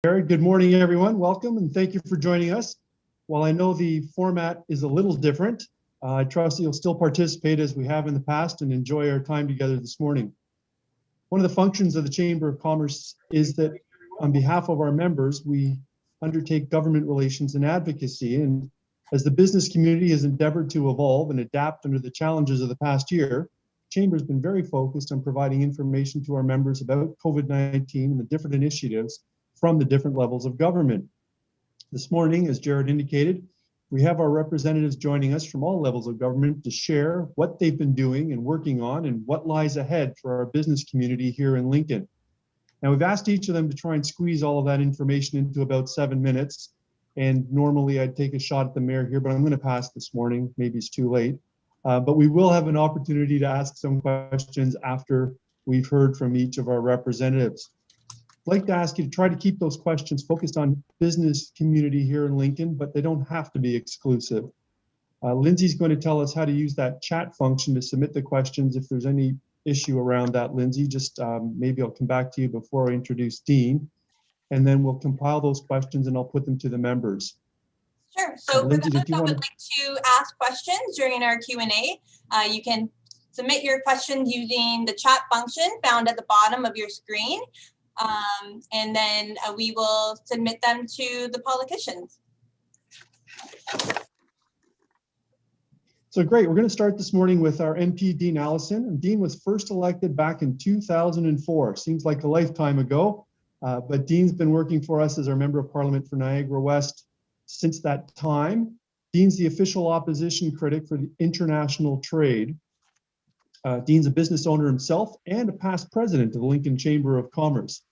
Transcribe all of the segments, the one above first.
Jared, good morning, everyone. Welcome and thank you for joining us. While I know the format is a little different, I trust you'll still participate as we have in the past and enjoy our time together this morning. One of the functions of the Chamber of Commerce is that on behalf of our members, we undertake government relations and advocacy. And as the business community has endeavored to evolve and adapt under the challenges of the past year, the Chamber has been very focused on providing information to our members about COVID-19 and the different initiatives from the different levels of government. This morning, as Jared indicated, we have our representatives joining us from all levels of government to share what they've been doing and working on and what lies ahead for our business community here in Lincoln. Now, we've asked each of them to try and squeeze all of that information into about 7 minutes. And normally I'd take a shot at the mayor here, but I'm going to pass this morning. Maybe it's too late. But we will have an opportunity to ask some questions after we've heard from each of our representatives. I'd like to ask you to try to keep those questions focused on business community here in Lincoln, but they don't have to be exclusive. Lindsay's going to tell us how to use that chat function to submit the questions. If there's any issue around that, Lindsay, just maybe I'll come back to you before I introduce Dean, and then we'll compile those questions and I'll put them to the members. Sure. So Lindsay, for those that would like to ask questions during our Q&A, you can submit your questions using the chat function found at the bottom of your screen. And then we will submit them to the politicians. So great, we're going to start this morning with our MP, Dean Allison. And Dean was first elected back in 2004. Seems like a lifetime ago, but Dean's been working for us as our Member of Parliament for Niagara West since that time. Dean's the official opposition critic for the international trade. Dean's a business owner himself and a past president of the Lincoln Chamber of Commerce.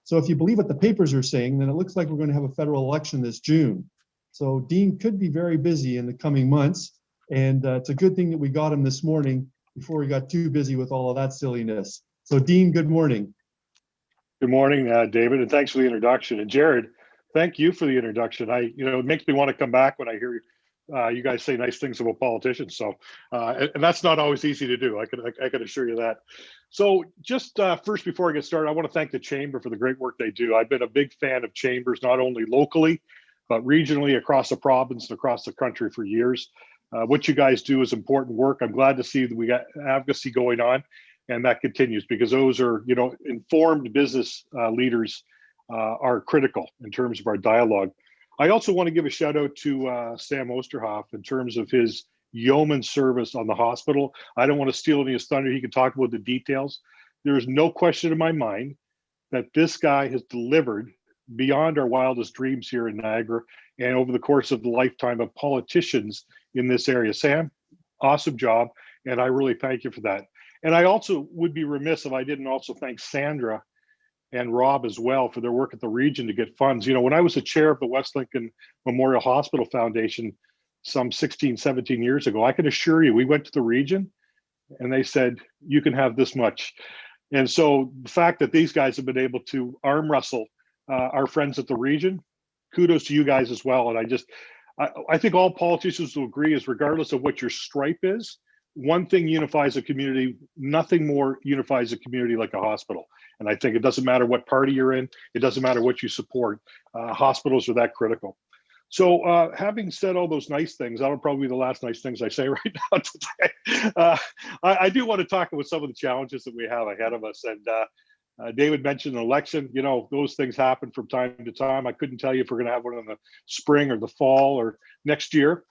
So if you believe what the papers are saying, then it looks like we're going to have a federal election this June. So Dean could be very busy in the coming months. And it's a good thing that we got him this morning before he got too busy with all of that silliness. So Dean, good morning. Good morning, David, and thanks for the introduction. And Jared, thank you for the introduction. It makes me want to come back when I hear you guys say nice things about politicians. So, and that's not always easy to do. I can assure you that. So just first, before I get started, I want to thank the Chamber for the great work they do. I've been a big fan of chambers, not only locally, but regionally across the province and across the country for years. What you guys do is important work. I'm glad to see that we got advocacy going on, and that continues because those are, informed business leaders are critical in terms of our dialogue. I also want to give a shout out to Sam Osterhoff in terms of his yeoman service on the hospital. I don't want to steal any of his thunder. He can talk about the details. There is no question in my mind that this guy has delivered beyond our wildest dreams here in Niagara and over the course of the lifetime of politicians in this area. Sam, awesome job, and I really thank you for that. And I also would be remiss if I didn't also thank Sandra and Rob as well for their work at the region to get funds. When I was the chair of the West Lincoln Memorial Hospital Foundation some 16, 17 years ago, I can assure you, we went to the region and they said, you can have this much. And so the fact that these guys have been able to arm wrestle our friends at the region, kudos to you guys as well. And I think all politicians will agree is regardless of what your stripe is, one thing unifies a community, nothing more unifies a community like a hospital. And I think it doesn't matter what party you're in, it doesn't matter what you support, hospitals are that critical. So having said all those nice things, that'll probably be the last nice things I say right now today. I do want to talk about some of the challenges that we have ahead of us. And David mentioned an election. Those things happen from time to time. I couldn't tell you if we're going to have one in the spring or the fall or next year.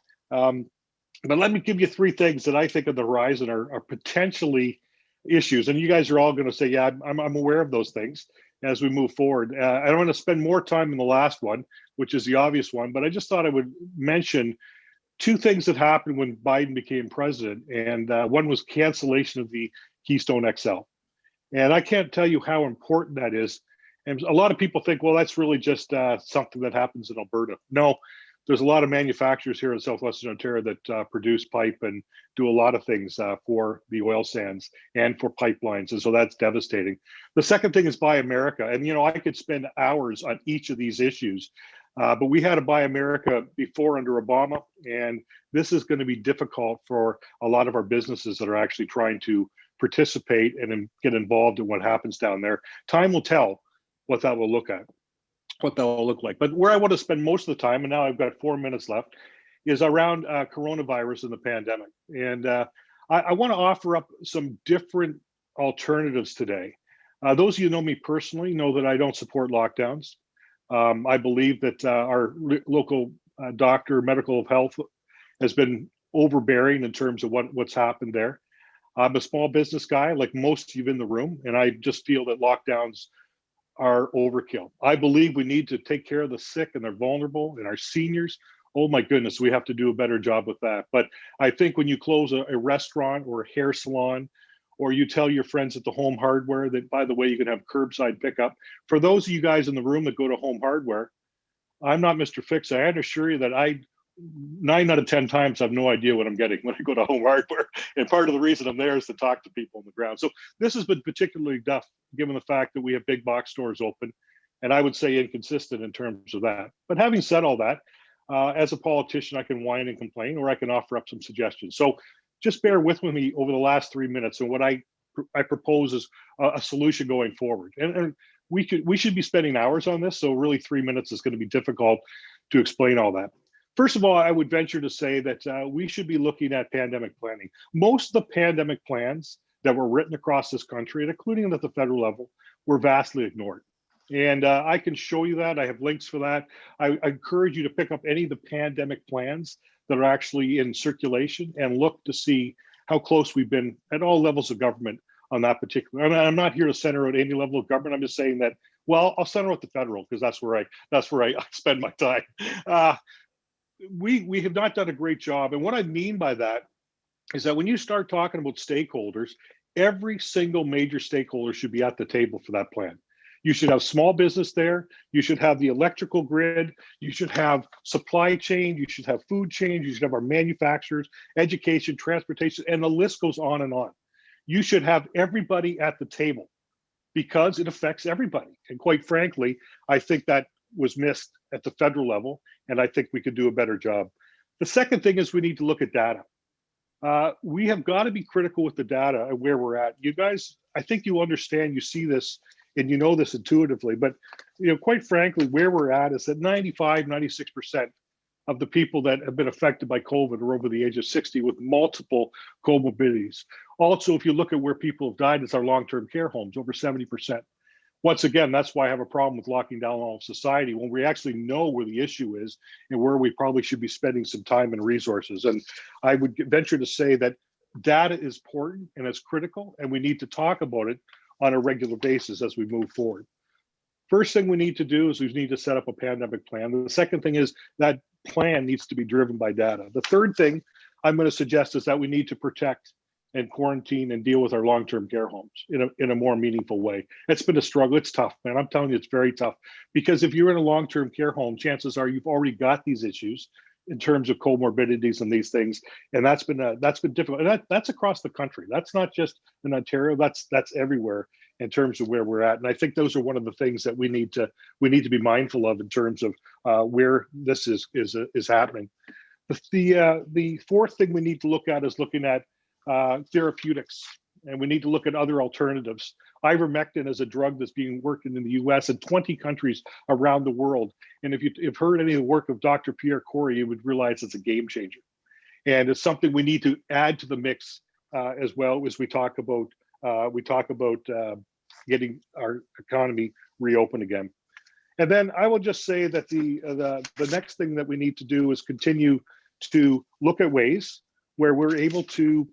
But let me give you three things that I think on the horizon are potentially issues. And you guys are all going to say, yeah, I'm aware of those things as we move forward. I don't want to spend more time in the last one, which is the obvious one, but I just thought I would mention two things that happened when Biden became president. And one was cancellation of the Keystone XL. And I can't tell you how important that is. And a lot of people think, well, that's really just something that happens in Alberta. No, there's a lot of manufacturers here in Southwestern Ontario that produce pipe and do a lot of things for the oil sands and for pipelines. And so that's devastating. The second thing is Buy America. And, I could spend hours on each of these issues, but we had a Buy America before under Obama. And this is going to be difficult for a lot of our businesses that are actually trying to participate and get involved in what happens down there. Time will tell what that will look at. what that will look like. But where I want to spend most of the time, and now I've got 4 minutes left, is around coronavirus and the pandemic. And I want to offer up some different alternatives today. Those of you who know me personally know that I don't support lockdowns. I believe that our local doctor, medical health, has been overbearing in terms of what's happened there. I'm a small business guy, like most of you in the room, and I just feel that lockdowns are overkill. I believe we need to take care of the sick and they're vulnerable and our seniors. Oh my goodness, we have to do a better job with that. But I think when you close a restaurant or a hair salon, or you tell your friends at the Home Hardware that, by the way, you can have curbside pickup. For those of you guys in the room that go to Home Hardware, I'm not Mr. Fix. I assure you that 9 out of 10 times I have no idea what I'm getting when I go to Home Hardware. And part of the reason I'm there is to talk to people on the ground. So this has been particularly tough, given the fact that we have big box stores open, and I would say inconsistent in terms of that. But having said all that, as a politician, I can whine and complain, or I can offer up some suggestions. So just bear with me over the last 3 minutes, and what I propose is a solution going forward. And we should be spending hours on this, so really 3 minutes is going to be difficult to explain all that. First of all, I would venture to say that we should be looking at pandemic planning. Most of the pandemic plans that were written across this country, and including at the federal level, were vastly ignored. And I can show you that. I have links for that. I encourage you to pick up any of the pandemic plans that are actually in circulation and look to see how close we've been at all levels of government on that particular. I'm not here to center out any level of government. I'm just saying that, well, I'll center out the federal because that's where I spend my time. We have not done a great job. And what I mean by that is that when you start talking about stakeholders, every single major stakeholder should be at the table for that plan. You should have small business there. You should have the electrical grid. You should have supply chain. You should have food chain. You should have our manufacturers, education, transportation, and the list goes on and on. You should have everybody at the table because it affects everybody. And quite frankly, I think that was missed at the federal level, and I think we could do a better job. The second thing is we need to look at data. We have got to be critical with the data and where we're at. You guys, I think you understand, you see this, and you know this intuitively, but quite frankly, where we're at is that 95, 96% of the people that have been affected by COVID are over the age of 60 with multiple comorbidities. Also, if you look at where people have died, it's our long-term care homes, over 70%. Once again, that's why I have a problem with locking down all of society when we actually know where the issue is and where we probably should be spending some time and resources. And I would venture to say that data is important and it's critical, and we need to talk about it on a regular basis as we move forward. First thing we need to do is we need to set up a pandemic plan. The second thing is that plan needs to be driven by data. The third thing I'm going to suggest is that we need to protect and quarantine and deal with our long-term care homes in a more meaningful way. It's been a struggle. It's tough, man. I'm telling you, it's very tough. Because if you're in a long-term care home, chances are you've already got these issues in terms of comorbidities and these things, and that's been difficult. And that's across the country. That's not just in Ontario. That's everywhere in terms of where we're at. And I think those are one of the things that we need to be mindful of in terms of where this is happening. The fourth thing we need to look at is looking at therapeutics, and we need to look at other alternatives. Ivermectin is a drug that's being worked in the US and 20 countries around the world. And if you've heard any of the work of Dr. Pierre Corey, you would realize it's a game changer. And it's something we need to add to the mix as well as we talk about getting our economy reopened again. And then I will just say that the next thing that we need to do is continue to look at ways where we're able to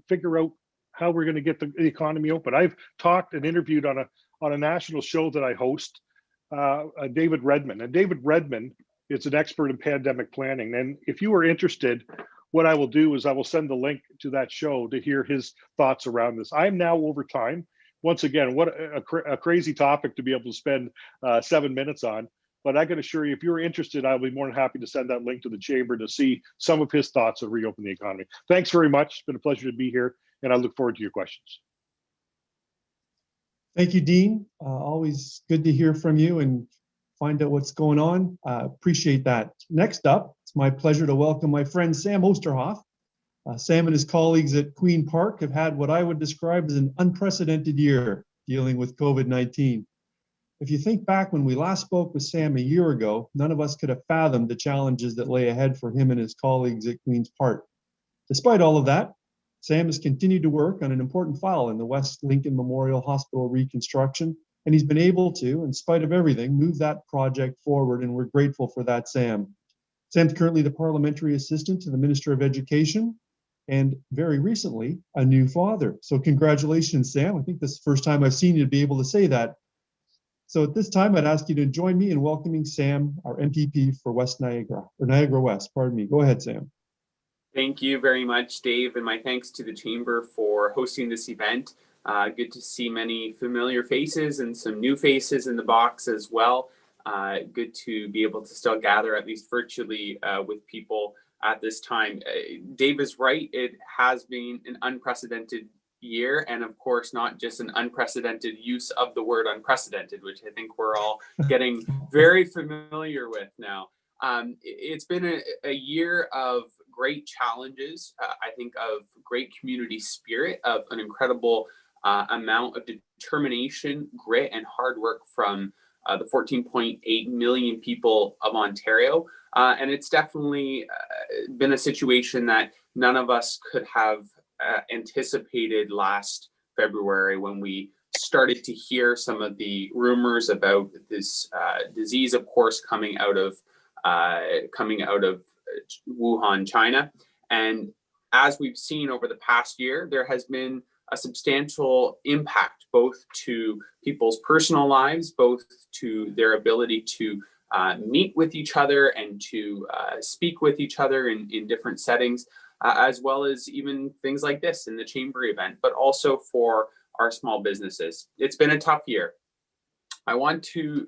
figure out how we're going to get the economy open. I've talked and interviewed on a national show that I host, David Redman. And David Redman is an expert in pandemic planning. And if you are interested, what I will do is I will send the link to that show to hear his thoughts around this. I'm now over time. Once again, what a crazy topic to be able to spend 7 minutes on. But I can assure you, if you're interested, I'll be more than happy to send that link to the chamber to see some of his thoughts on reopening the economy. Thanks very much. It's been a pleasure to be here, and I look forward to your questions. Thank you, Dean. Always good to hear from you and find out what's going on. Appreciate that. Next up, it's my pleasure to welcome my friend Sam Osterhoff. Sam and his colleagues at Queen Park have had what I would describe as an unprecedented year dealing with COVID-19. If you think back when we last spoke with Sam a year ago, none of us could have fathomed the challenges that lay ahead for him and his colleagues at Queen's Park. Despite all of that, Sam has continued to work on an important file in the West Lincoln Memorial Hospital reconstruction, and he's been able to, in spite of everything, move that project forward, and we're grateful for that, Sam. Sam's currently the parliamentary assistant to the Minister of Education, and very recently, a new father. So congratulations, Sam. I think this is the first time I've seen you to be able to say that. So at this time, I'd ask you to join me in welcoming Sam, our MPP for West Niagara, or Niagara West, pardon me. Go ahead, Sam. Thank you very much, Dave, and my thanks to the Chamber for hosting this event. Good to see many familiar faces and some new faces in the box as well. Good to be able to still gather, at least virtually, with people at this time. Dave is right. It has been an unprecedented year, and of course, not just an unprecedented use of the word unprecedented, which I think we're all getting very familiar with now. It's been a year of great challenges, I think of great community spirit, of an incredible amount of determination, grit, and hard work from the 14.8 million people of Ontario. And it's definitely been a situation that none of us could have anticipated last February when we started to hear some of the rumors about this disease, of course, coming out of Wuhan, China. And as we've seen over the past year, there has been a substantial impact both to people's personal lives, both to their ability to meet with each other and to speak with each other in different settings, as well as even things like this in the Chamber event, but also for our small businesses. It's been a tough year. I want to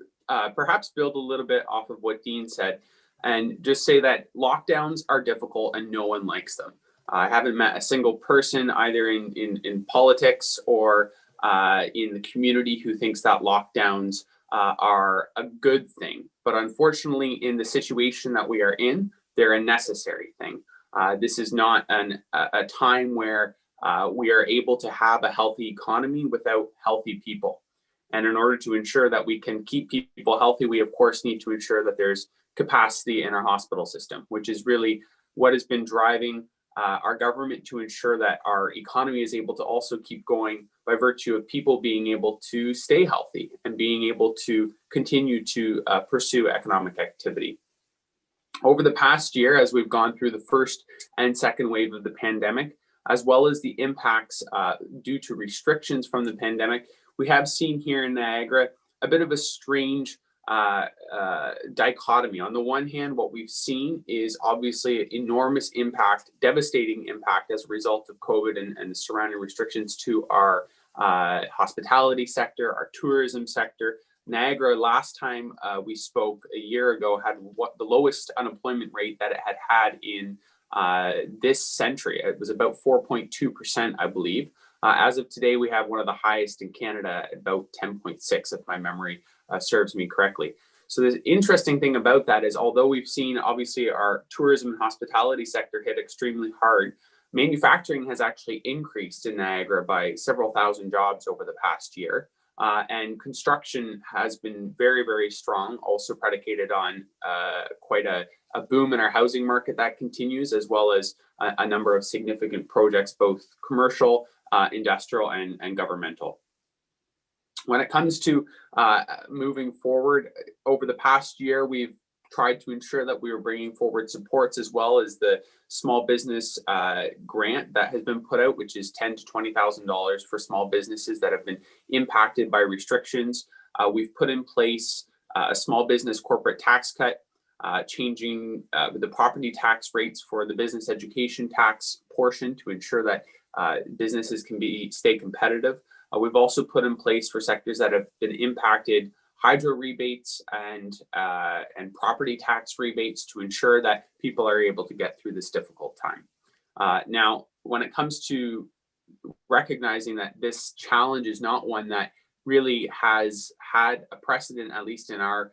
perhaps build a little bit off of what Dean said and just say that lockdowns are difficult and no one likes them. I haven't met a single person either in politics or in the community who thinks that lockdowns are a good thing. But unfortunately, in the situation that we are in, they're a necessary thing. This is not a time where we are able to have a healthy economy without healthy people. And in order to ensure that we can keep people healthy, we of course need to ensure that there's capacity in our hospital system, which is really what has been driving our government to ensure that our economy is able to also keep going by virtue of people being able to stay healthy and being able to continue to pursue economic activity. Over the past year, as we've gone through the first and second wave of the pandemic, as well as the impacts due to restrictions from the pandemic, we have seen here in Niagara a bit of a strange dichotomy. On the one hand, what we've seen is obviously enormous impact, devastating impact as a result of COVID and the surrounding restrictions to our hospitality sector, our tourism sector. Niagara, last time we spoke a year ago, had the lowest unemployment rate that it had had in this century. It was about 4.2%, I believe. As of today, we have one of the highest in Canada, about 10.6, if my memory serves me correctly. So the interesting thing about that is, although we've seen obviously our tourism and hospitality sector hit extremely hard, manufacturing has actually increased in Niagara by several thousand jobs over the past year. And construction has been very, very strong, also predicated on quite a boom in our housing market that continues, as well as a number of significant projects, both commercial, industrial, and governmental. When it comes to moving forward, over the past year, we've tried to ensure that we were bringing forward supports, as well as the small business grant that has been put out, which is $10,000 to $20,000 for small businesses that have been impacted by restrictions. We've put in place a small business corporate tax cut, changing the property tax rates for the business education tax portion to ensure that businesses can stay competitive. We've also put in place for sectors that have been impacted hydro rebates and property tax rebates to ensure that people are able to get through this difficult time. Now, when it comes to recognizing that this challenge is not one that really has had a precedent, at least in our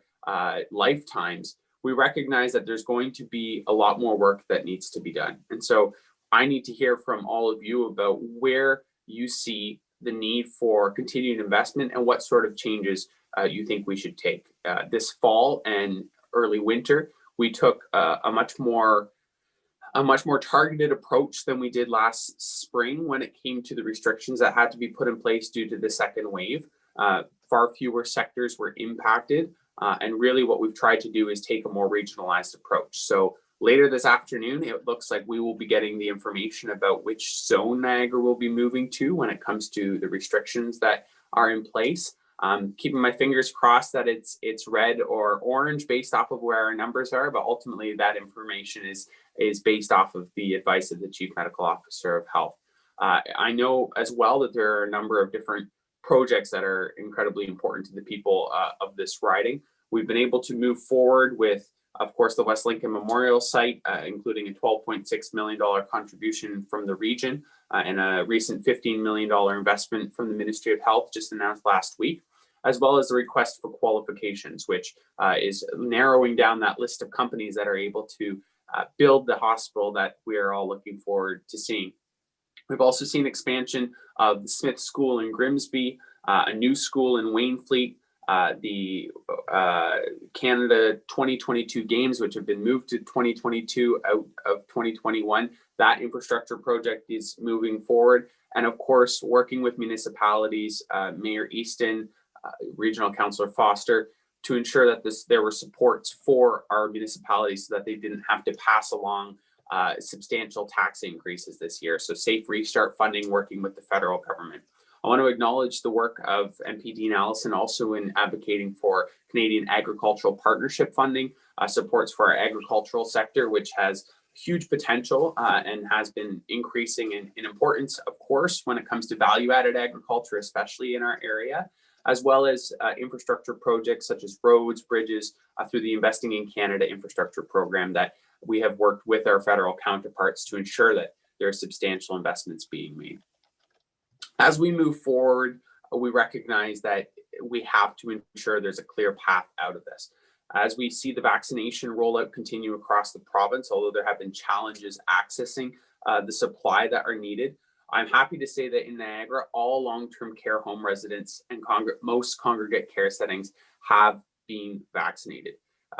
lifetimes, we recognize that there's going to be a lot more work that needs to be done. And so I need to hear from all of you about where you see the need for continued investment and what sort of changes you think we should take. This fall and early winter, we took a much more targeted approach than we did last spring when it came to the restrictions that had to be put in place due to the second wave. Far fewer sectors were impacted. And really what we've tried to do is take a more regionalized approach. So later this afternoon, it looks like we will be getting the information about which zone Niagara will be moving to when it comes to the restrictions that are in place. Keeping my fingers crossed that it's red or orange based off of where our numbers are, but ultimately that information is based off of the advice of the Chief Medical Officer of Health. I know as well that there are a number of different projects that are incredibly important to the people of this riding. We've been able to move forward with, of course, the West Lincoln Memorial Site, including a $12.6 million contribution from the region and a recent $15 million investment from the Ministry of Health just announced last week, as well as the request for qualifications, which is narrowing down that list of companies that are able to build the hospital that we are all looking forward to seeing. We've also seen expansion of the Smith School in Grimsby, a new school in Wainfleet, the Canada 2022 Games, which have been moved to 2022 out of 2021. That infrastructure project is moving forward. And of course, working with municipalities, Mayor Easton, Regional Councillor Foster, to ensure that there were supports for our municipalities so that they didn't have to pass along substantial tax increases this year. So Safe Restart funding, working with the federal government. I want to acknowledge the work of MP Dean Allison also in advocating for Canadian Agricultural Partnership funding, supports for our agricultural sector, which has huge potential and has been increasing in importance, of course, when it comes to value-added agriculture, especially in our area, as well as infrastructure projects such as roads, bridges, through the Investing in Canada infrastructure program that we have worked with our federal counterparts to ensure that there are substantial investments being made. As we move forward, we recognize that we have to ensure there's a clear path out of this. As we see the vaccination rollout continue across the province, although there have been challenges accessing the supply that are needed, I'm happy to say that in Niagara, all long-term care home residents and most congregate care settings have been vaccinated.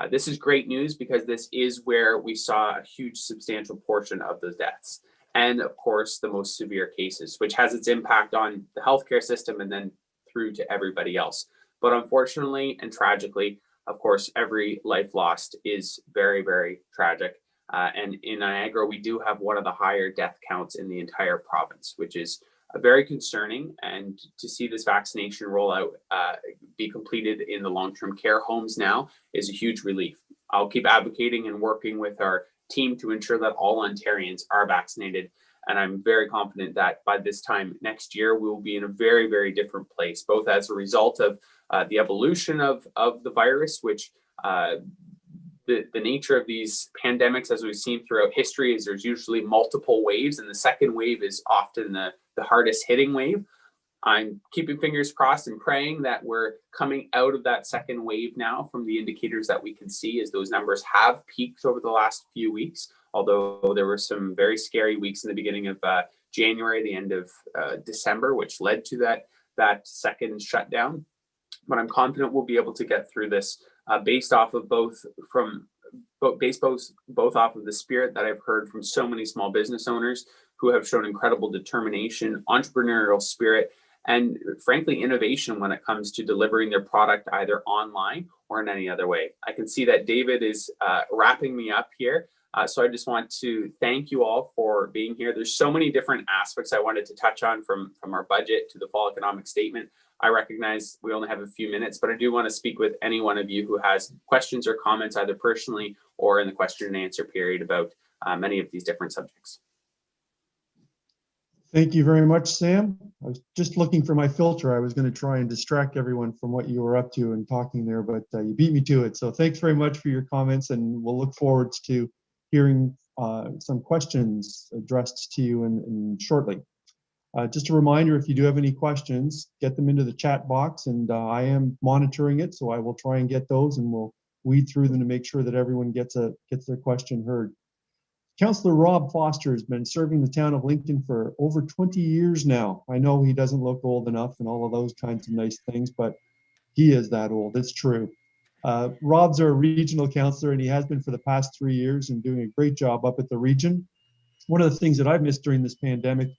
This is great news because this is where we saw a huge substantial portion of those deaths. And of course, the most severe cases, which has its impact on the healthcare system and then through to everybody else. But unfortunately and tragically, of course, every life lost is very, very tragic. And in Niagara, we do have one of the higher death counts in the entire province, which is very concerning. And to see this vaccination rollout be completed in the long-term care homes now is a huge relief. I'll keep advocating and working with our team to ensure that all Ontarians are vaccinated. And I'm very confident that by this time next year, we will be in a very, very different place, both as a result of the evolution of the virus, which the nature of these pandemics, as we've seen throughout history, is there's usually multiple waves, and the second wave is often the hardest hitting wave. I'm keeping fingers crossed and praying that we're coming out of that second wave now from the indicators that we can see, as those numbers have peaked over the last few weeks, although there were some very scary weeks in the beginning of January, the end of December, which led to that second shutdown. But I'm confident we'll be able to get through this based off of both off of the spirit that I've heard from so many small business owners who have shown incredible determination, entrepreneurial spirit, and frankly, innovation when it comes to delivering their product either online or in any other way. I can see that David is wrapping me up here. So I just want to thank you all for being here. There's so many different aspects I wanted to touch on, from our budget to the fall economic statement. I recognize we only have a few minutes, but I do want to speak with any one of you who has questions or comments, either personally or in the question and answer period, about many of these different subjects. Thank you very much, Sam. I was just looking for my filter. I was going to try and distract everyone from what you were up to and talking there, but you beat me to it. So thanks very much for your comments, and we'll look forward to hearing some questions addressed to you in shortly. Just a reminder, if you do have any questions, get them into the chat box, and I am monitoring it, so I will try and get those, and we'll weed through them to make sure that everyone gets their question heard. Councillor Rob Foster has been serving the town of Lincoln for over 20 years now. I know he doesn't look old enough and all of those kinds of nice things, but He is that old. It's true. Rob's our regional counselor, and he has been for the past 3 years and doing a great job up at the region. One of the things that I've missed during this pandemic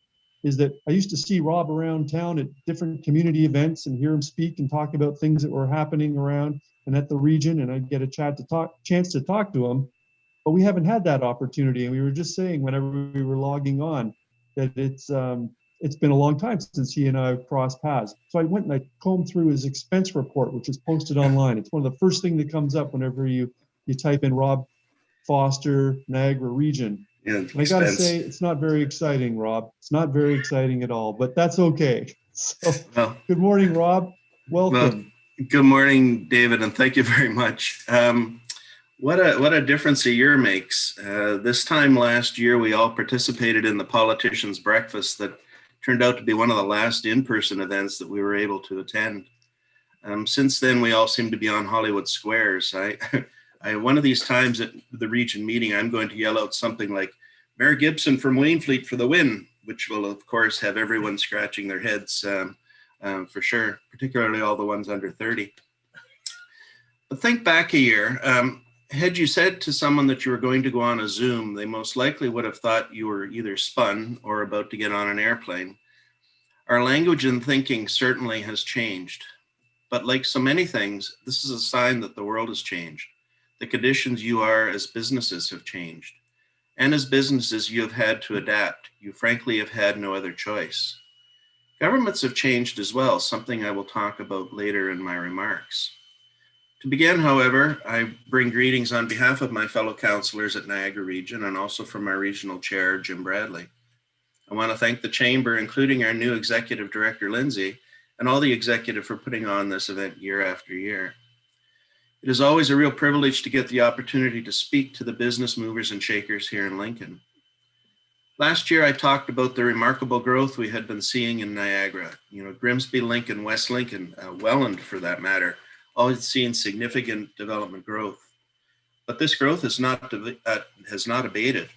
is that I used to see Rob around town at different community events and hear him speak and talk about things that were happening around and at the region, and I'd get a chance to talk to him. But we haven't had that opportunity, and we were just saying whenever we were logging on that it's been a long time since he and I have crossed paths. So I went and I combed through his expense report, which is posted online. It's one of the first things that comes up whenever you type in Rob Foster, Niagara region. Yeah, I got to say, it's not very exciting, Rob. It's not very exciting at all, but that's okay. So, well, good morning, Rob. Welcome. Well, good morning, David, and thank you very much. What a difference a year makes. This time last year, we all participated in the politicians' breakfast that turned out to be one of the last in-person events that we were able to attend. Since then, we all seem to be on Hollywood Squares. One of these times at the region meeting, I'm going to yell out something like, Mayor Gibson from Wainfleet for the win, which will, of course, have everyone scratching their heads for sure, particularly all the ones under 30. But think back a year. Had you said to someone that you were going to go on a Zoom, they most likely would have thought you were either spun or about to get on an airplane. Our language and thinking certainly has changed. But like so many things, this is a sign that the world has changed. The conditions you are as businesses have changed. And as businesses, you have had to adapt. You frankly have had no other choice. Governments have changed as well, something I will talk about later in my remarks. To begin, however, I bring greetings on behalf of my fellow councillors at Niagara Region and also from our regional chair, Jim Bradley. I want to thank the Chamber, including our new Executive Director, Lindsay, and all the executive for putting on this event year after year. It is always a real privilege to get the opportunity to speak to the business movers and shakers here in Lincoln. Last year, I talked about the remarkable growth we had been seeing in Niagara. Grimsby, Lincoln, West Lincoln, Welland for that matter, all had seen significant development growth. But this growth has not abated.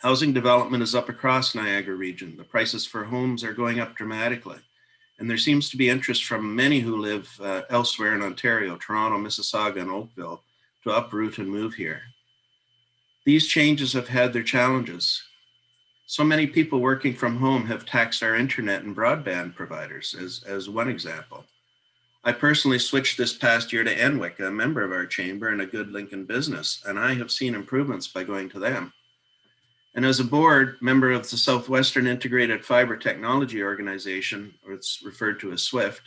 Housing development is up across Niagara region. The prices for homes are going up dramatically. And there seems to be interest from many who live elsewhere in Ontario, Toronto, Mississauga, and Oakville, to uproot and move here. These changes have had their challenges. So many people working from home have taxed our internet and broadband providers, as one example. I personally switched this past year to Enwick, a member of our chamber and a good Lincoln business, and I have seen improvements by going to them. And as a board member of the Southwestern Integrated Fiber Technology Organization, or it's referred to as SWIFT,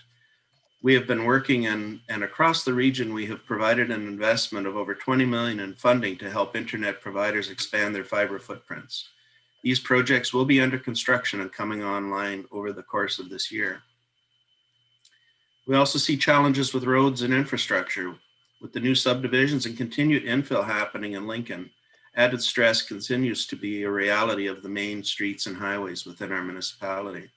we have been working and across the region, we have provided an investment of over $20 million in funding to help internet providers expand their fiber footprints. These projects will be under construction and coming online over the course of this year. We also see challenges with roads and infrastructure. With the new subdivisions and continued infill happening in Lincoln, added stress continues to be a reality of the main streets and highways within our municipality.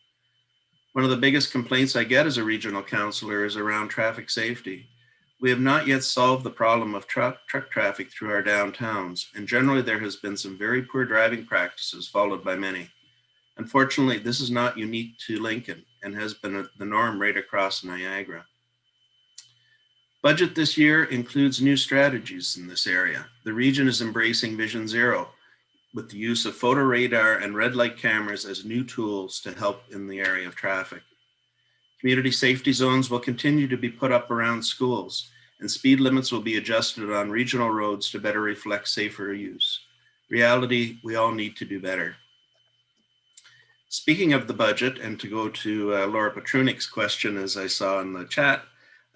One of the biggest complaints I get as a regional councillor is around traffic safety. We have not yet solved the problem of truck traffic through our downtowns, and generally there has been some very poor driving practices followed by many. Unfortunately, this is not unique to Lincoln and has been the norm right across Niagara. Budget this year includes new strategies in this area. The region is embracing Vision Zero with the use of photo radar and red light cameras as new tools to help in the area of traffic. Community safety zones will continue to be put up around schools, and speed limits will be adjusted on regional roads to better reflect safer use. Reality, we all need to do better. Speaking of the budget, and to go to Laura Petrunik's question, as I saw in the chat,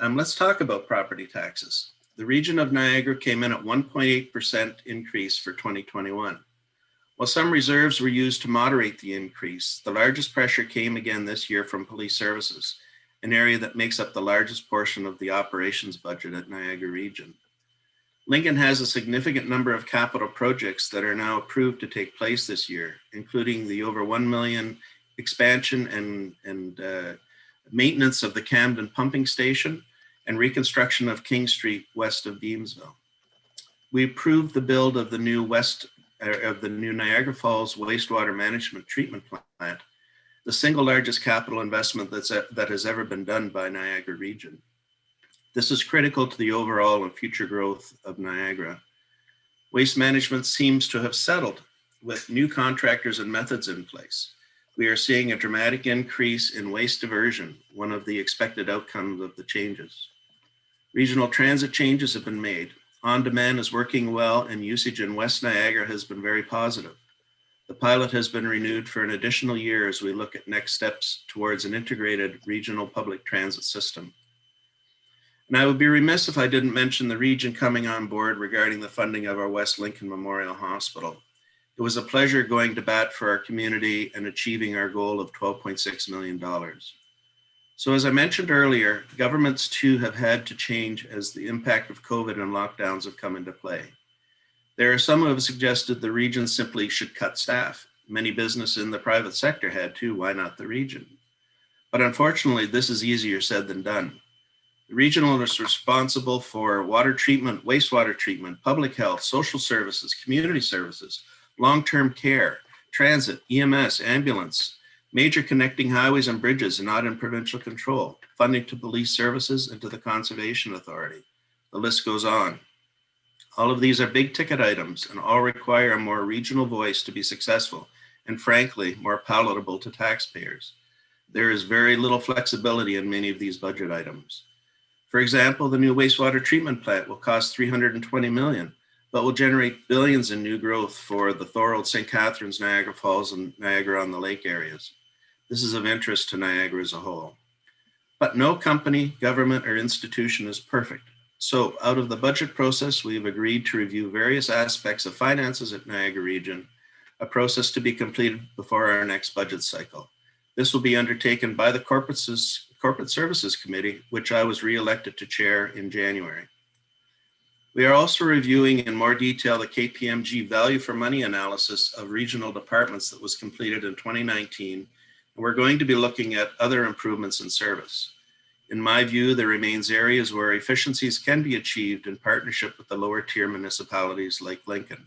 let's talk about property taxes. The region of Niagara came in at 1.8% increase for 2021. While some reserves were used to moderate the increase, the largest pressure came again this year from police services, an area that makes up the largest portion of the operations budget at Niagara region. Lincoln has a significant number of capital projects that are now approved to take place this year, including the over $1 million expansion and maintenance of the Camden pumping station and reconstruction of King Street west of Beamsville. We approved the build of the new Niagara Falls wastewater management treatment plant, the single largest capital investment that has ever been done by Niagara region. This is critical to the overall and future growth of Niagara. Waste management seems to have settled with new contractors and methods in place. We are seeing a dramatic increase in waste diversion, one of the expected outcomes of the changes. Regional transit changes have been made. On-demand is working well, and usage in West Niagara has been very positive. The pilot has been renewed for an additional year as we look at next steps towards an integrated regional public transit system. And I would be remiss if I didn't mention the region coming on board regarding the funding of our West Lincoln Memorial Hospital. It was a pleasure going to bat for our community and achieving our goal of $12.6 million. So as I mentioned earlier, governments too have had to change as the impact of COVID and lockdowns have come into play. There are some who have suggested the region simply should cut staff. Many businesses in the private sector had to, why not the region? But unfortunately, this is easier said than done. The regional is responsible for water treatment, wastewater treatment, public health, social services, community services, long-term care, transit, EMS, ambulance, major connecting highways and bridges not in provincial control, funding to police services and to the Conservation Authority. The list goes on. All of these are big ticket items and all require a more regional voice to be successful and frankly, more palatable to taxpayers. There is very little flexibility in many of these budget items. For example, the new wastewater treatment plant will cost $320 million, but will generate billions in new growth for the Thorold, St. Catharines, Niagara Falls, and Niagara-on-the-Lake areas. This is of interest to Niagara as a whole. But no company, government, or institution is perfect. So out of the budget process, we've agreed to review various aspects of finances at Niagara Region, a process to be completed before our next budget cycle. This will be undertaken by the Corporate Services Committee, which I was re-elected to chair in January. We are also reviewing in more detail the KPMG value for money analysis of regional departments that was completed in 2019, and we're going to be looking at other improvements in service. In my view, there remains areas where efficiencies can be achieved in partnership with the lower tier municipalities like Lincoln.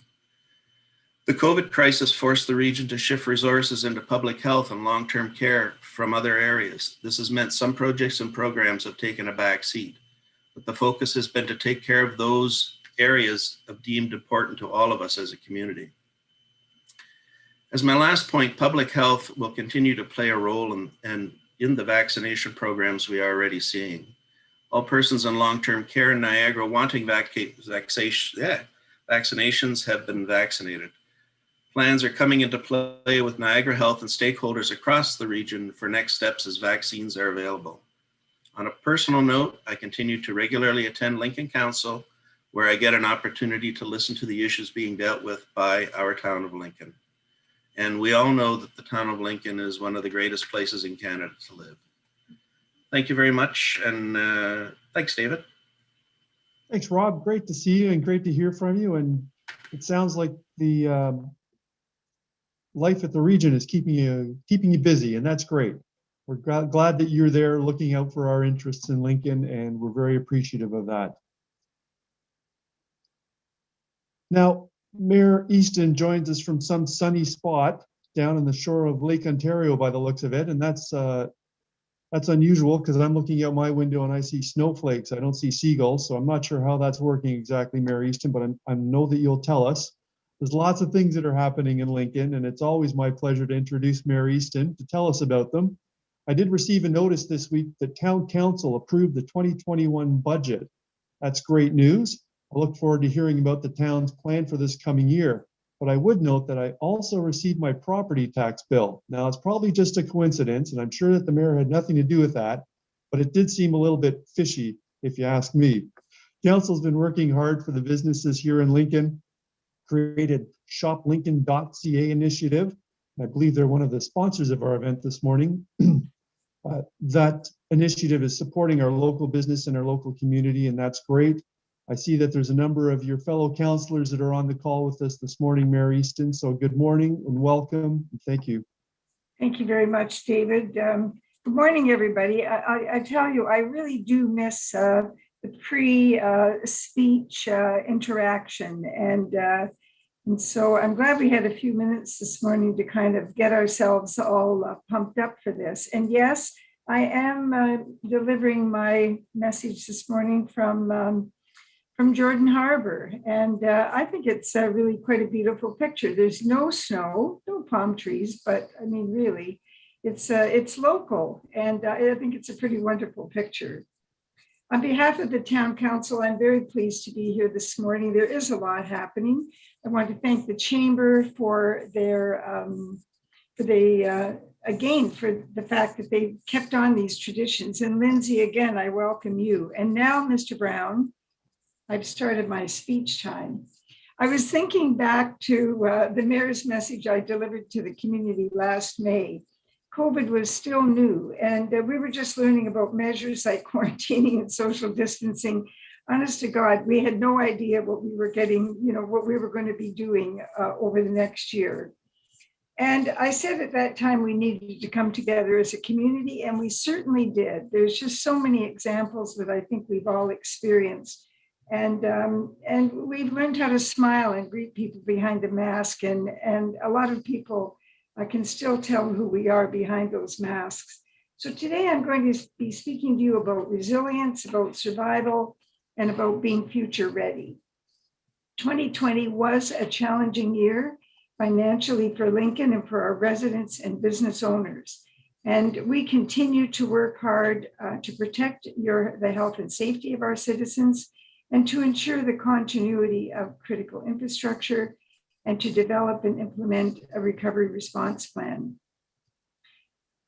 The COVID crisis forced the region to shift resources into public health and long-term care from other areas. This has meant some projects and programs have taken a back seat, but the focus has been to take care of those areas of deemed important to all of us as a community. As my last point, public health will continue to play a role in the vaccination programs we are already seeing. All persons in long-term care in Niagara wanting vaccinations have been vaccinated. Plans are coming into play with Niagara Health and stakeholders across the region for next steps as vaccines are available. On a personal note, I continue to regularly attend Lincoln Council, where I get an opportunity to listen to the issues being dealt with by our town of Lincoln. And we all know that the town of Lincoln is one of the greatest places in Canada to live. Thank you very much. And thanks, David. Thanks, Rob. Great to see you and great to hear from you. And it sounds like the life at the region is keeping you busy, and that's great. We're glad that you're there looking out for our interests in Lincoln, and we're very appreciative of that. Now, Mayor Easton joins us from some sunny spot down on the shore of Lake Ontario by the looks of it, and that's unusual because I'm looking out my window and I see snowflakes. I don't see seagulls, so I'm not sure how that's working exactly, Mayor Easton, but I know that you'll tell us. There's lots of things that are happening in Lincoln, and it's always my pleasure to introduce Mayor Easton to tell us about them. I did receive a notice this week that Town Council approved the 2021 budget. That's great news. I look forward to hearing about the town's plan for this coming year. But I would note that I also received my property tax bill. Now, it's probably just a coincidence, and I'm sure that the mayor had nothing to do with that, but it did seem a little bit fishy, if you ask me. Council's been working hard for the businesses here in Lincoln, created shoplincoln.ca initiative. I believe they're one of the sponsors of our event this morning. That initiative is supporting our local business and our local community, and that's great. I see that there's a number of your fellow councillors that are on the call with us this morning, Mayor Easton. So good morning and welcome, and thank you. Thank you very much, David. Good morning, everybody. I tell you, I really do miss the pre-speech interaction, and so I'm glad we had a few minutes this morning to kind of get ourselves all pumped up for this. And yes, I am delivering my message this morning from Jordan Harbor, and I think it's really quite a beautiful picture. There's no snow, no palm trees, but I mean, really, it's local, and I think it's a pretty wonderful picture. On behalf of the Town Council, I'm very pleased to be here this morning. There is a lot happening. I want to thank the Chamber for their again, for the fact that they kept on these traditions. And Lindsay, again, I welcome you. And now, Mr. Brown, I've started my speech time. I was thinking back to the mayor's message I delivered to the community last May. COVID was still new, and we were just learning about measures like quarantining and social distancing. Honest to God, we had no idea what we were getting, what we were going to be doing over the next year. And I said at that time we needed to come together as a community, and we certainly did. There's just so many examples that I think we've all experienced. And we've learned how to smile and greet people behind the mask, and a lot of people can still tell who we are behind those masks. So today I'm going to be speaking to you about resilience, about survival, and about being future ready. 2020 was a challenging year financially for Lincoln and for our residents and business owners. And we continue to work hard to protect the health and safety of our citizens and to ensure the continuity of critical infrastructure and to develop and implement a recovery response plan.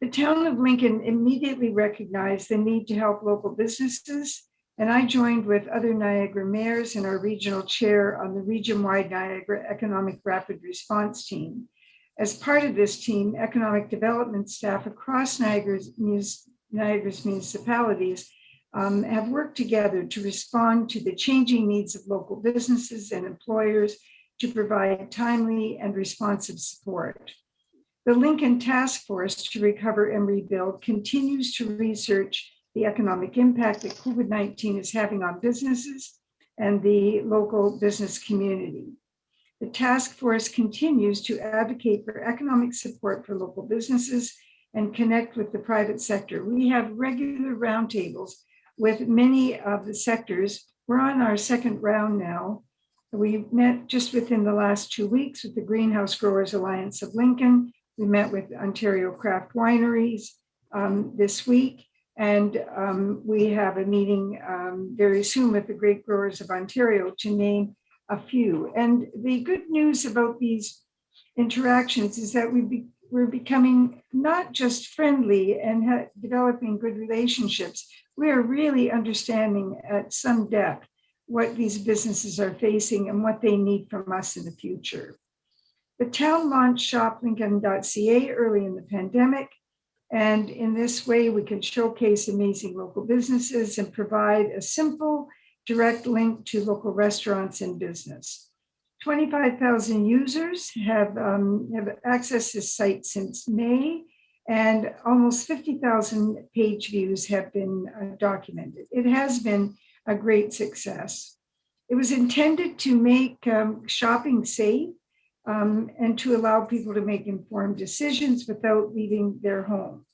The town of Lincoln immediately recognized the need to help local businesses, and I joined with other Niagara mayors and our regional chair on the region-wide Niagara Economic Rapid Response Team. As part of this team, economic development staff across Niagara's municipalities have worked together to respond to the changing needs of local businesses and employers to provide timely and responsive support. The Lincoln Task Force to Recover and Rebuild continues to research the economic impact that COVID-19 is having on businesses and the local business community. The task force continues to advocate for economic support for local businesses and connect with the private sector. We have regular roundtables with many of the sectors. We're on our second round now. We met just within the last 2 weeks with the Greenhouse Growers Alliance of Lincoln. We met with Ontario Craft Wineries this week, and we have a meeting very soon with the Grape Growers of Ontario, to name a few. And the good news about these interactions is that we're becoming not just friendly and developing good relationships, we are really understanding at some depth what these businesses are facing and what they need from us in the future. The town launched shoplincoln.ca early in the pandemic, and in this way we can showcase amazing local businesses and provide a simple, direct link to local restaurants and business. 25,000 users have accessed this site since May, and almost 50,000 page views have been documented. It has been a great success. It was intended to make shopping safe and to allow people to make informed decisions without leaving their home.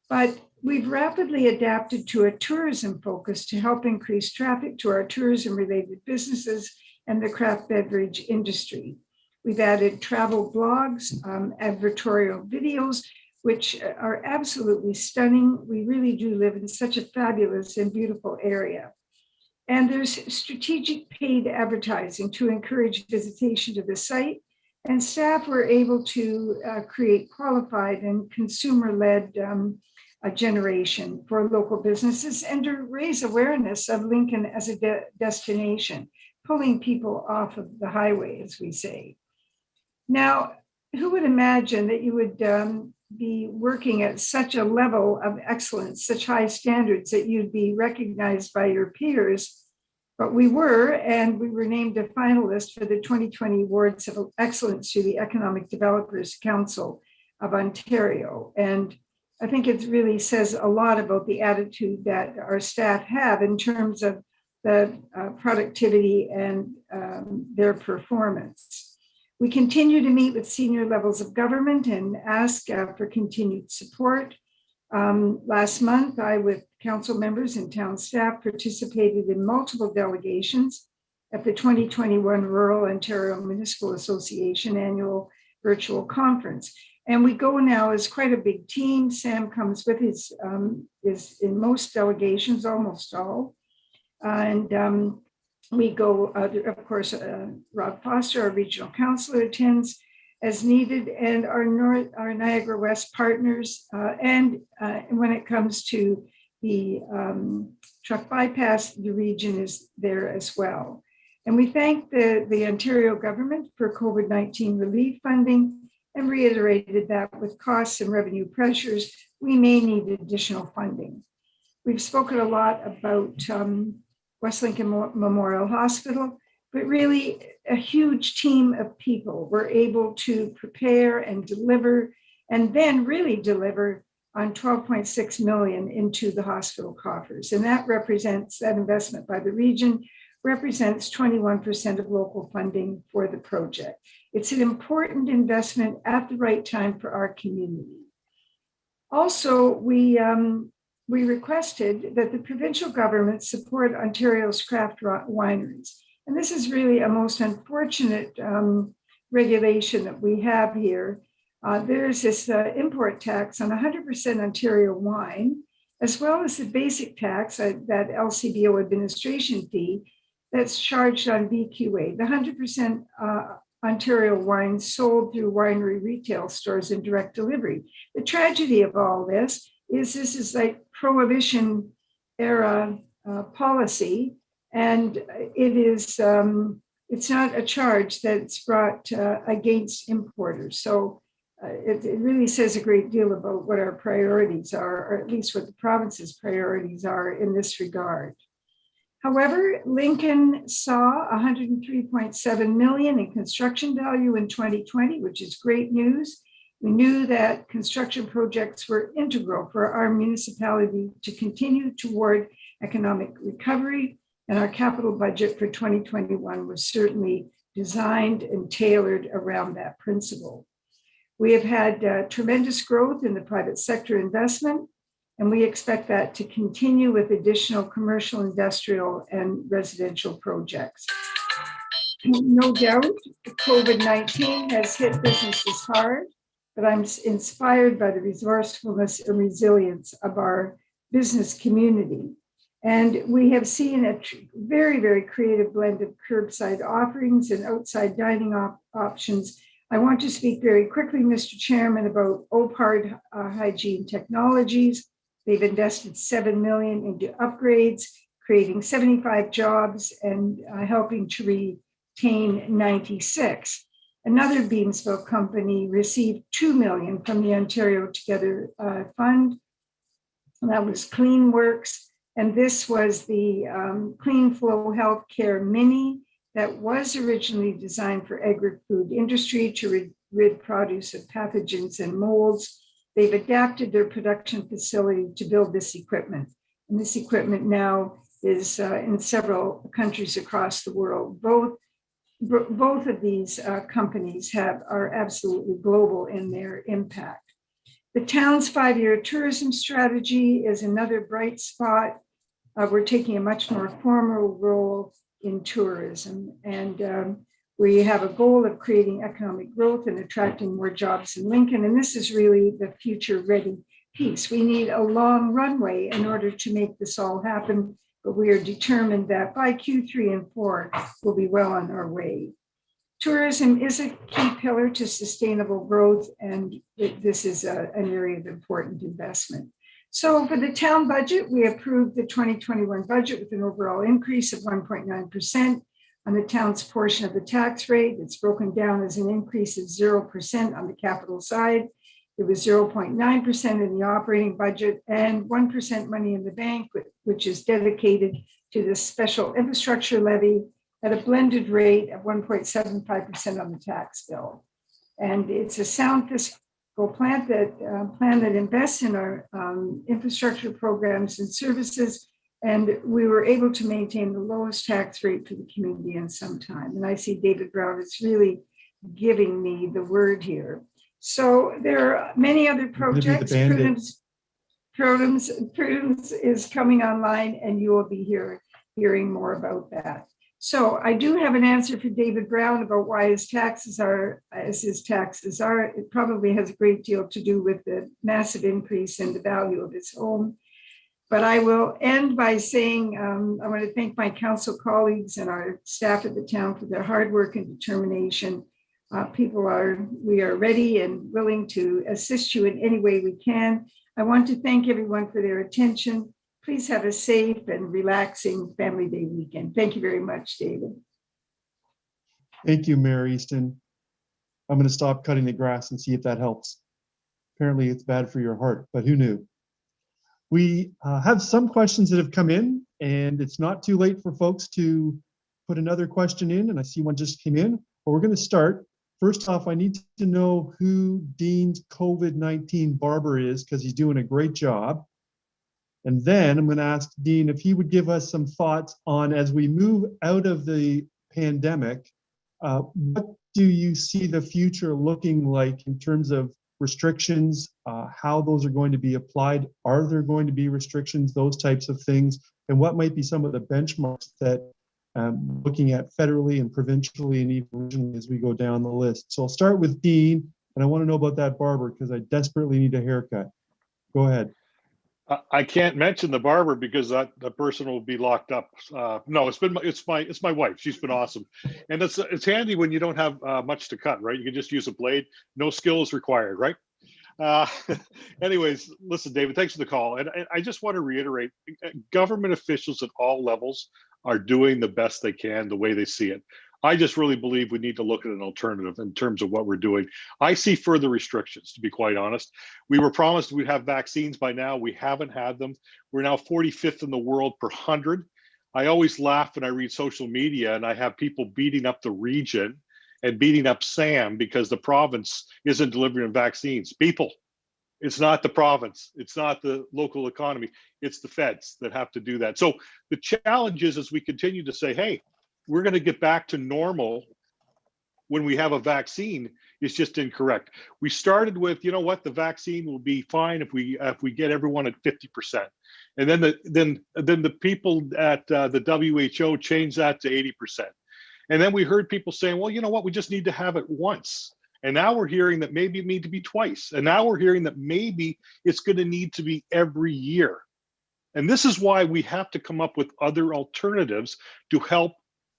But we've rapidly adapted to a tourism focus to help increase traffic to our tourism-related businesses and the craft beverage industry. We've added travel blogs, advertorial videos, which are absolutely stunning. We really do live in such a fabulous and beautiful area. And there's strategic paid advertising to encourage visitation to the site. And staff were able to create qualified and consumer-led generation for local businesses and to raise awareness of Lincoln as a destination, pulling people off of the highway, as we say. Now, who would imagine that you would be working at such a level of excellence, such high standards that you'd be recognized by your peers? But we were, and we were named a finalist for the 2020 Awards of Excellence to the Economic Developers Council of Ontario. And I think it really says a lot about the attitude that our staff have in terms of the productivity and their performance. We continue to meet with senior levels of government and ask for continued support. Last month, I, with council members and town staff, participated in multiple delegations at the 2021 Rural Ontario Municipal Association annual virtual conference. And we go now as quite a big team. Sam comes with his, is in most delegations, almost all. And we go, of course, Rob Foster, our regional councillor, attends as needed, and our Niagara West partners. And when it comes to the truck bypass, the region is there as well. And we thank the Ontario government for COVID-19 relief funding and reiterated that with costs and revenue pressures, we may need additional funding. We've spoken a lot about West Lincoln Memorial Hospital, but really a huge team of people were able to prepare and deliver, and then really deliver on 12.6 million into the hospital coffers. And that represents, that investment by the region represents 21% of local funding for the project. It's an important investment at the right time for our community. Also, we requested that the provincial government support Ontario's craft wineries. And this is really a most unfortunate regulation that we have here. There's this import tax on 100% Ontario wine, as well as the basic tax, that LCBO administration fee that's charged on VQA. The 100% Ontario wine sold through winery retail stores and direct delivery. The tragedy of all this is like prohibition era policy, and it is it's not a charge that's brought against importers. So it really says a great deal about what our priorities are, or at least what the province's priorities are in this regard. However, Lincoln saw 103.7 million in construction value in 2020, which is great news. We knew that construction projects were integral for our municipality to continue toward economic recovery, and our capital budget for 2021 was certainly designed and tailored around that principle. We have had tremendous growth in the private sector investment, and we expect that to continue with additional commercial, industrial, and residential projects. No doubt, COVID-19 has hit businesses hard, but I'm inspired by the resourcefulness and resilience of our business community. And we have seen a very, very creative blend of curbside offerings and outside dining options. I want to speak very quickly, Mr. Chairman, about OPARD Hygiene Technologies. They've invested $7 million into upgrades, creating 75 jobs and helping to retain 96. Another Beamsville company received $2 million from the Ontario Together Fund. And that was CleanWorks. And this was the Clean Flow Healthcare Mini that was originally designed for agri-food industry to rid produce of pathogens and molds. They've adapted their production facility to build this equipment. And this equipment now is in several countries across the world. Both of these companies are absolutely global in their impact. The town's 5-year tourism strategy is another bright spot. We're taking a much more formal role in tourism, and we have a goal of creating economic growth and attracting more jobs in Lincoln. And this is really the future ready piece. We need a long runway in order to make this all happen, but we are determined that by Q3 and 4, we'll be well on our way. Tourism is a key pillar to sustainable growth, and this is an area of important investment. So for the town budget, we approved the 2021 budget with an overall increase of 1.9% on the town's portion of the tax rate. It's broken down as an increase of 0% on the capital side. It was 0.9% in the operating budget and 1% money in the bank, which is dedicated to the special infrastructure levy at a blended rate of 1.75% on the tax bill. And it's a sound fiscal plan that invests in our infrastructure programs and services. And we were able to maintain the lowest tax rate for the community in some time. And I see David Brown is really giving me the word here. So there are many other projects. Prudence is coming online, and you will be hearing more about that. So I do have an answer for David Brown about why his taxes are as his taxes are. It probably has a great deal to do with the massive increase in the value of his home. But I will end by saying I want to thank my council colleagues and our staff at the town for their hard work and determination. We are ready and willing to assist you in any way we can. I want to thank everyone for their attention. Please have a safe and relaxing Family Day weekend. Thank you very much, David. Thank you, Mayor Easton. I'm going to stop cutting the grass and see if that helps. Apparently it's bad for your heart, but who knew? We have some questions that have come in, and it's not too late for folks to put another question in, and I see one just came in. But we're going to start. First off, I need to know who Dean's COVID-19 barber is, because he's doing a great job. And then I'm going to ask Dean if he would give us some thoughts on, as we move out of the pandemic, what do you see the future looking like in terms of restrictions, how those are going to be applied? Are there going to be restrictions, those types of things? And what might be some of the benchmarks that looking at federally and provincially and even regionally as we go down the list? So I'll start with Dean, and I want to know about that barber because I desperately need a haircut. Go ahead. I can't mention the barber because the person will be locked up. No, it's my wife. She's been awesome, and it's handy when you don't have much to cut, right? You can just use a blade. No skills required, right? Anyways, listen, David, thanks for the call, and I just want to reiterate: government officials at all levels are doing the best they can, the way they see it. I just really believe we need to look at an alternative in terms of what we're doing. I see further restrictions, to be quite honest. We were promised we'd have vaccines by now. We haven't had them. We're now 45th in the world per 100. I always laugh when I read social media and I have people beating up the region and beating up Sam because the province isn't delivering vaccines. People, it's not the province. It's not the local economy. It's the feds that have to do that. So the challenge is as we continue to say, hey, we're going to get back to normal when we have a vaccine, is just incorrect. We started with, you know what, the vaccine will be fine if we get everyone at 50%, and then the people at the WHO changed that to 80%, and then we heard people saying, well, you know what, we just need to have it once, and now we're hearing that maybe it needs to be twice, and now we're hearing that maybe it's going to need to be every year, and this is why we have to come up with other alternatives to help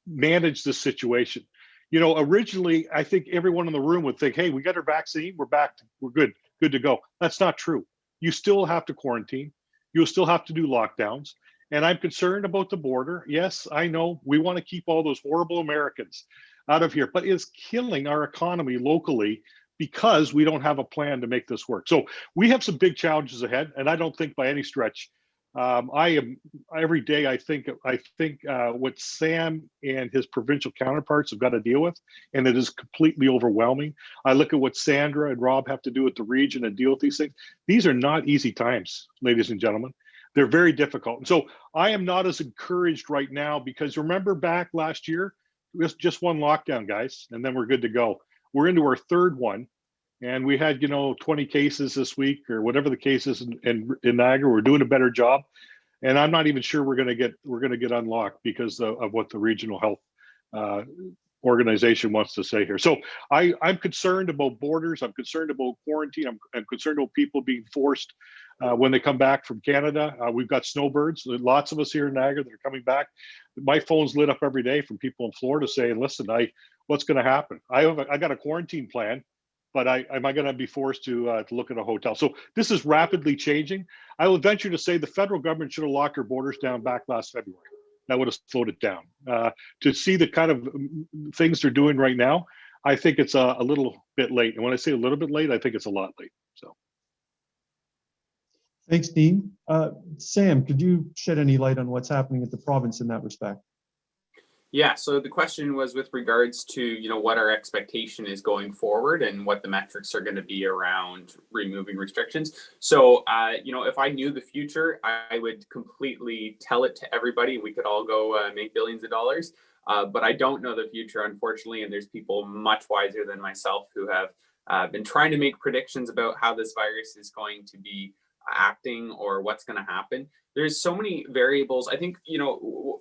manage this situation. You know, originally, I think everyone in the room would think, hey, we got our vaccine, we're back, we're good to go. That's not true. You still have to quarantine. You'll still have to do lockdowns. And I'm concerned about the border. Yes, I know we want to keep all those horrible Americans out of here, but it's killing our economy locally because we don't have a plan to make this work. So we have some big challenges ahead, and I don't think by any stretch every day I think what Sam and his provincial counterparts have got to deal with, and it is completely overwhelming. I look at what Sandra and Rob have to do with the region and deal with these things. These are not easy times, ladies and gentlemen. They're very difficult. And so I am not as encouraged right now because remember back last year, it was just one lockdown, guys, and then we're good to go. We're into our third one. And we had, 20 cases this week or whatever the case is in Niagara. We're doing a better job. And I'm not even sure we're going to get unlocked because of what the regional health organization wants to say here. So I'm concerned about borders. I'm concerned about quarantine. I'm concerned about people being forced when they come back from Canada. We've got snowbirds. Lots of us here in Niagara that are coming back. My phone's lit up every day from people in Florida saying, listen, what's going to happen? I got a quarantine plan. But am I going to be forced to look at a hotel? So this is rapidly changing. I will venture to say the federal government should have locked their borders down back last February. That would have slowed it down. To see the kind of things they're doing right now, I think it's a little bit late. And when I say a little bit late, I think it's a lot late. So, thanks, Dean. Sam, could you shed any light on what's happening at the province in that respect? Yeah, so the question was with regards to, what our expectation is going forward and what the metrics are going to be around removing restrictions. So, if I knew the future, I would completely tell it to everybody. We could all go make billions of dollars. But I don't know the future, unfortunately. And there's people much wiser than myself who have been trying to make predictions about how this virus is going to be acting or what's going to happen. There's so many variables. I think, you know,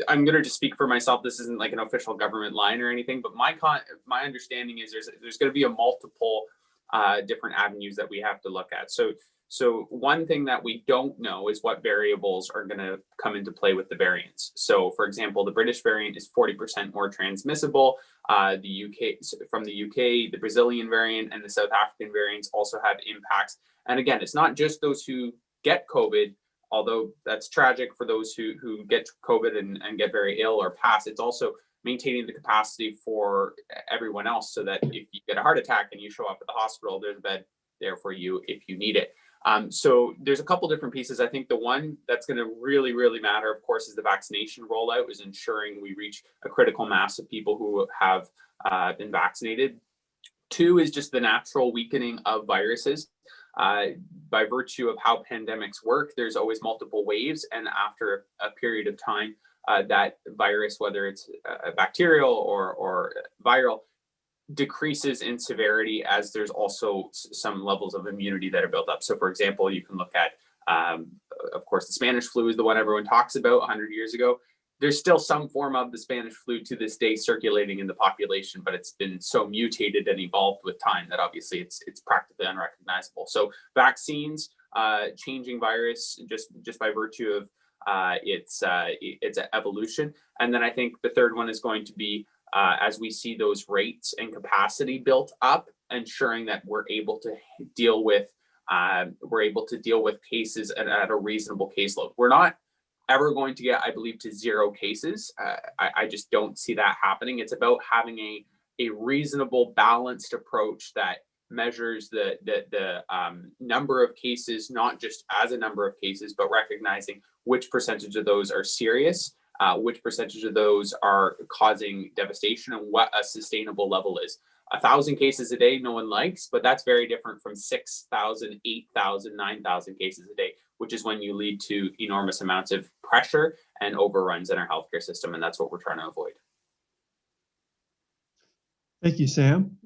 I'm going to just speak for myself. This isn't like an official government line or anything, but my understanding is there's going to be a multiple different avenues that we have to look at. So one thing that we don't know is what variables are going to come into play with the variants. So for example, the British variant is 40% more transmissible. The UK, the Brazilian variant and the South African variants also have impacts. And again, it's not just those who get COVID, although that's tragic for those who get COVID and get very ill or pass. It's also maintaining the capacity for everyone else so that if you get a heart attack and you show up at the hospital, there's a bed there for you if you need it. So there's a couple different pieces. I think the one that's going to really, really matter, of course, is the vaccination rollout, is ensuring we reach a critical mass of people who have been vaccinated. Two is just the natural weakening of viruses. By virtue of how pandemics work, there's always multiple waves. And after a period of time, that virus, whether it's bacterial or viral, decreases in severity as there's also some levels of immunity that are built up. So for example, you can look at, of course, the Spanish flu is the one everyone talks about 100 years ago. There's still some form of the Spanish flu to this day circulating in the population, but it's been so mutated and evolved with time that obviously it's practically unrecognizable. So vaccines, changing virus just by virtue of its evolution. And then I think the third one is going to be, as we see those rates and capacity built up, ensuring that we're able to deal with cases at a reasonable caseload. We're not ever going to get, I believe, to zero cases. I just don't see that happening. It's about having a reasonable, balanced approach that measures the number of cases, not just as a number of cases, but recognizing which percentage of those are serious, which percentage of those are causing devastation, and what a sustainable level is. 1,000 cases a day, no one likes, but that's very different from 6,000, 8,000, 9,000 cases a day, which is when you lead to enormous amounts of pressure and overruns in our healthcare system. And that's what we're trying to avoid. Thank you, Sam.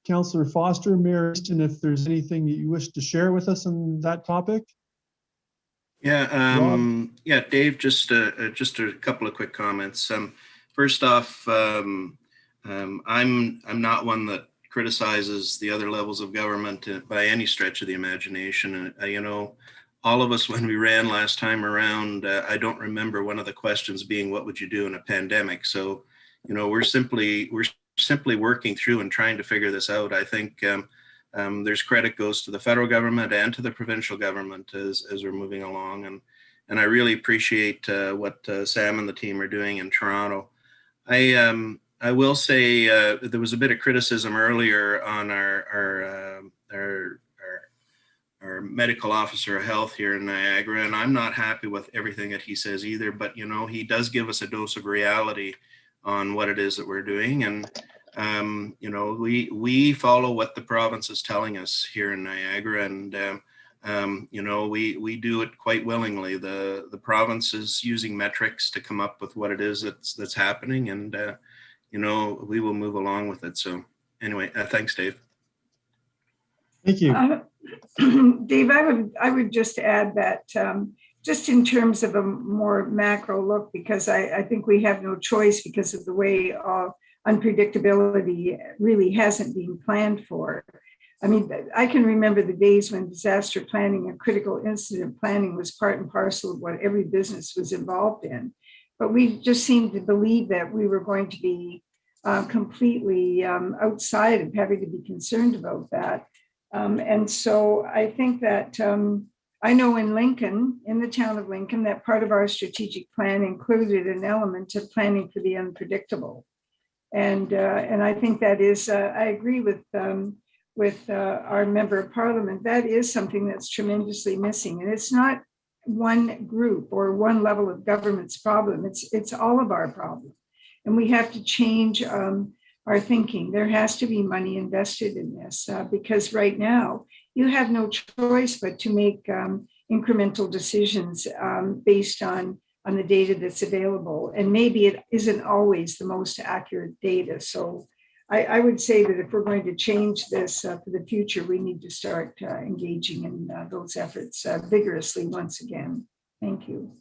Councillor Foster, Mayor Easton, if there's anything that you wish to share with us on that topic. Yeah, yeah, Dave, just a couple of quick comments. First off, I'm not one that criticizes the other levels of government by any stretch of the imagination. You know, all of us, when we ran last time around, I don't remember one of the questions being, what would you do in a pandemic? So, you know, we're simply working through and trying to figure this out. I think there's credit goes to the federal government and to the provincial government as we're moving along. And I really appreciate what Sam and the team are doing in Toronto. I will say there was a bit of criticism earlier on our medical officer of health here in Niagara, and I'm not happy with everything that he says either, but you know, he does give us a dose of reality on what it is that we're doing. And you know, we follow what the province is telling us here in Niagara, and you know, we do it quite willingly. The province is using metrics to come up with what it is that's happening, and you know, we will move along with it. So anyway, thanks, Dave. Thank you. Dave, I would just add that just in terms of a more macro look, because I think we have no choice because of the way unpredictability really hasn't been planned for. I mean, I can remember the days when disaster planning and critical incident planning was part and parcel of what every business was involved in. But we just seemed to believe that we were going to be completely outside of having to be concerned about that. And so I think that I know in Lincoln, in the town of Lincoln, that part of our strategic plan included an element of planning for the unpredictable. And I think that is, I agree with our member of parliament, that is something that's tremendously missing. And it's not one group or one level of government's problem. It's all of our problem. And we have to change our thinking. There has to be money invested in this because right now you have no choice but to make incremental decisions based on the data that's available. And maybe it isn't always the most accurate data. So I would say that if we're going to change this for the future, we need to start engaging in those efforts vigorously once again. Thank you.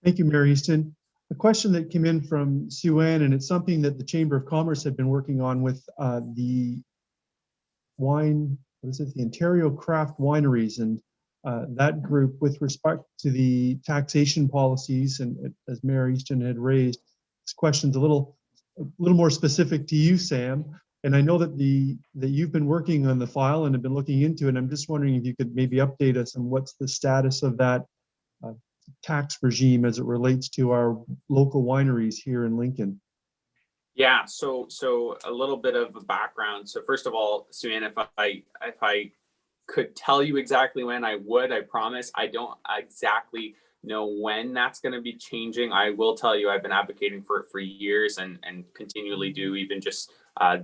Thank you, Mary Easton. A question that came in from Sue Ann, and it's something that the Chamber of Commerce had been working on with the wine, what is it, the Ontario Craft Wineries, and that group with respect to the taxation policies, and as Mary Easton had raised, this question's a little more specific to you, Sam. And I know that you've been working on the file and have been looking into it. I'm just wondering if you could maybe update us on what's the status of that tax regime as it relates to our local wineries here in Lincoln. Yeah, so a little bit of a background. So first of all, Sue-Ann, if I could tell you exactly when, I would, I promise. I don't exactly know when that's going to be changing. I will tell you, I've been advocating for it for years and continually do. Even just a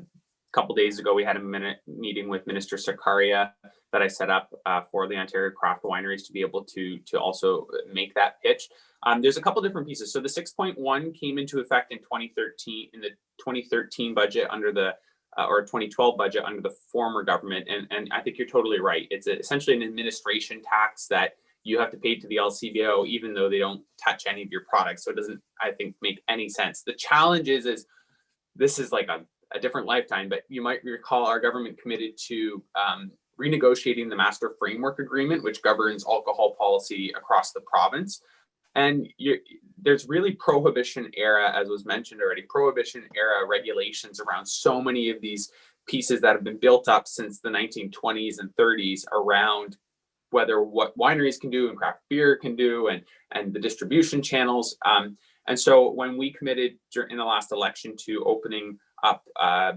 couple days ago, we had a meeting with Minister Sarkaria that I set up for the Ontario Craft Wineries to be able to also make that pitch. There's a couple different pieces. So the 6.1 came into effect in 2013, in the 2013 budget under the, or 2012 budget under the former government. And I think you're totally right. It's essentially an administration tax that you have to pay to the LCBO, even though they don't touch any of your products. So it doesn't, I think, make any sense. The challenge is this is like a different lifetime, but you might recall our government committed to renegotiating the Master Framework Agreement, which governs alcohol policy across the province. And there's really prohibition era, as was mentioned already, prohibition era regulations around so many of these pieces that have been built up since the 1920s and 30s around whether what wineries can do and craft beer can do and the distribution channels. And so when we committed in the last election to opening up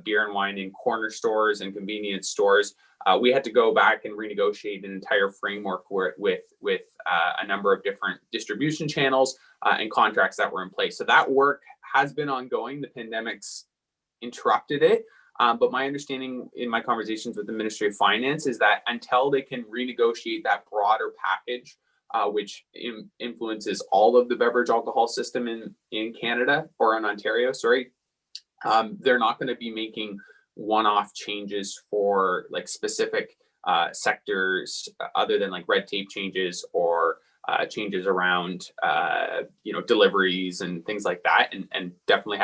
beer and wine in corner stores and convenience stores, we had to go back and renegotiate an entire framework with a number of different distribution channels and contracts that were in place. So that work has been ongoing. The pandemic's interrupted it. But my understanding in my conversations with the Ministry of Finance is that until they can renegotiate that broader package, which influences all of the beverage alcohol system in Canada or in Ontario, sorry, they're not going to be making one-off changes for like specific sectors other than like red tape changes or changes around deliveries and things like that, and definitely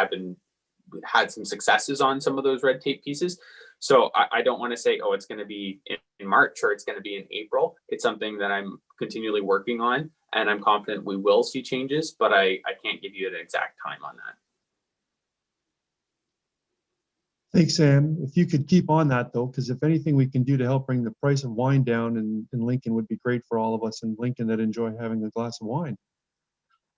had some successes on some of those red tape pieces. So I don't want to say, oh, it's going to be in March or it's going to be in April. It's something that I'm continually working on, and I'm confident we will see changes, but I can't give you an exact time on that. Thanks, Sam. If you could keep on that, though, because if anything we can do to help bring the price of wine down in Lincoln would be great for all of us in Lincoln that enjoy having a glass of wine.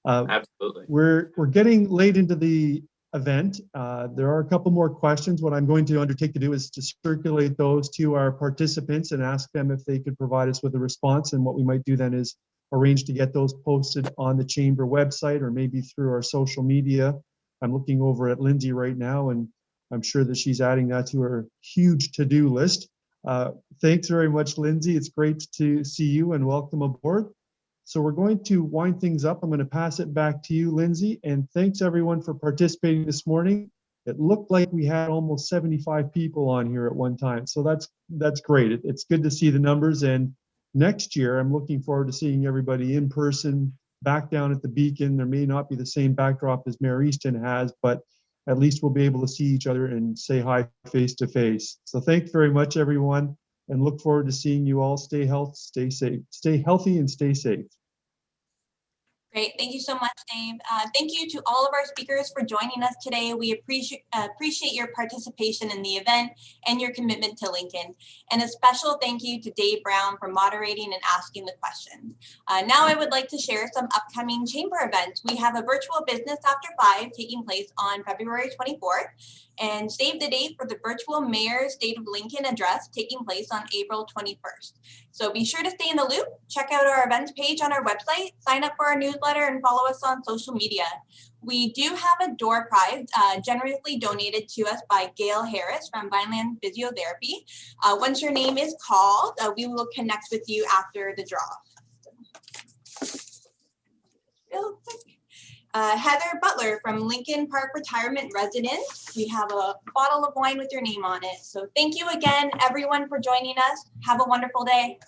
Absolutely. We're getting late into the event. There are a couple more questions. What I'm going to undertake to do is to circulate those to our participants and ask them if they could provide us with a response. And what we might do then is arrange to get those posted on the Chamber website or maybe through our social media. I'm looking over at Lindsay right now, and I'm sure that she's adding that to her huge to-do list. Thanks very much, Lindsay. It's great to see you and welcome aboard. So we're going to wind things up. I'm going to pass it back to you, Lindsay, and thanks everyone for participating this morning. It looked like we had almost 75 people on here at one time, so that's great. It's good to see the numbers, and next year I'm looking forward to seeing everybody in person back down at the Beacon. There may not be the same backdrop as Mary Easton has, but at least we'll be able to see each other and say hi face to face. So thanks very much, everyone, and look forward to seeing you all. Stay healthy and stay safe. Great. Thank you so much, Dave. Thank you to all of our speakers for joining us today. We appreciate your participation in the event and your commitment to Lincoln. And a special thank you to Dave Brown for moderating and asking the questions. Now I would like to share some upcoming Chamber events. We have a virtual Business After 5 taking place on February 24th. And save the date for the virtual Mayor's State of Lincoln address taking place on April 21st. So be sure to stay in the loop, check out our events page on our website, sign up for our newsletter, and follow us on social media. We do have a door prize generously donated to us by Gail Harris from Vineland Physiotherapy. Once your name is called, we will connect with you after the draw. Real quick. Heather Butler from Lincoln Park Retirement Residence. we have a bottle of wine with your name on it. So thank you again, everyone, for joining us. Have a wonderful day.